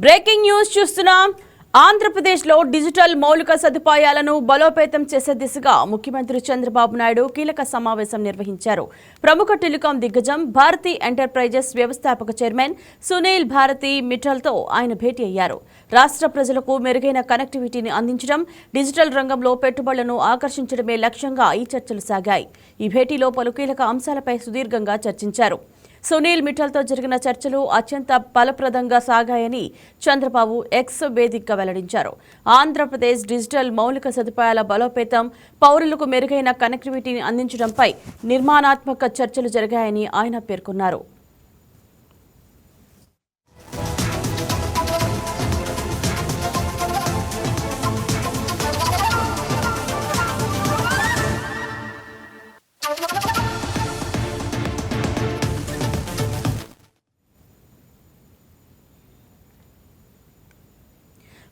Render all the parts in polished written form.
Breaking news చూస్తున్నాం. ఆంధ్రప్రదేశ్లో digital మౌలిక సదుపాయాలను బలోపేతం చేసే దిశగా ముఖ్యమంత్రి చంద్రబాబు నాయుడు కీలక సమావేశం నిర్వహించారు. ప్రముఖ టెలికాం దిగ్గజం భారతీ ఎంటర్ప్రైజెస్ వ్యవస్థాపక చైర్మన్ సునీల్ భారతి మిట్టల్తో ఆయన భేటీ అయ్యారు. రాష్ట్ర ప్రజలకు మెరుగైన కనెక్టివిటీని అందించడం, డిజిటల్ రంగంలో పెట్టుబడులను ఆకర్షించడమే లక్ష్యంగా ఈ చర్చలు సాగాయి. ఈ భేటీలో పలు కీలక అంశాలపై సుదీర్ఘంగా చర్చించారు. సునీల్ మిట్టల్తో జరిగిన చర్చలు అత్యంత ఫలప్రదంగా సాగాయని చంద్రబాబు ఎక్స్ వేదికగా వెల్లడించారు. ఆంధ్రప్రదేశ్ డిజిటల్ మౌలిక సదుపాయాల బలోపేతం, పౌరులకు మెరుగైన కనెక్టివిటీని అందించడంపై నిర్మాణాత్మక చర్చలు జరిగాయని ఆయన పేర్కొన్నారు.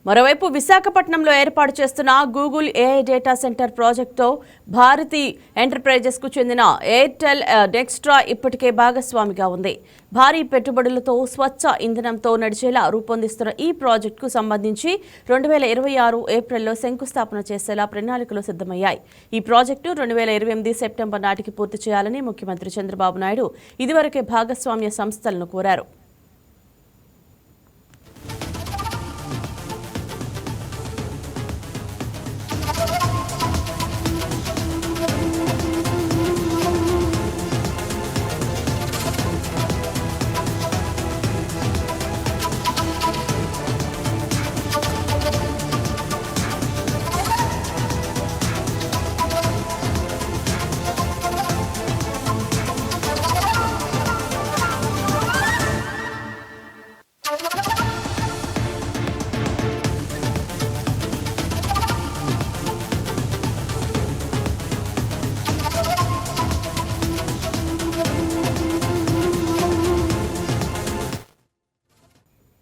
మరోవైపు విశాఖపట్నంలో ఏర్పాటు చేస్తున్న గూగుల్ ఏఐ డేటా సెంటర్ ప్రాజెక్టుతో భారతీ ఎంటర్ప్రైజెస్కు చెందిన ఎయిర్టెల్ డెక్స్ట్రా ఇప్పటికే భాగస్వామిగా ఉంది. భారీ పెట్టుబడులతో స్వచ్ఛ ఇంధనంతో నడిచేలా రూపొందిస్తున్న ఈ ప్రాజెక్టుకు సంబంధించి 2026 ఏప్రిల్లో శంకుస్థాపన చేసేలా ప్రణాళికలు సిద్ధమయ్యాయి. ఈ ప్రాజెక్టు 2028 సెప్టెంబర్ నాటికి పూర్తి చేయాలని ముఖ్యమంత్రి చంద్రబాబు నాయుడు ఇదివరకే భాగస్వామ్య సంస్థలను కోరారు.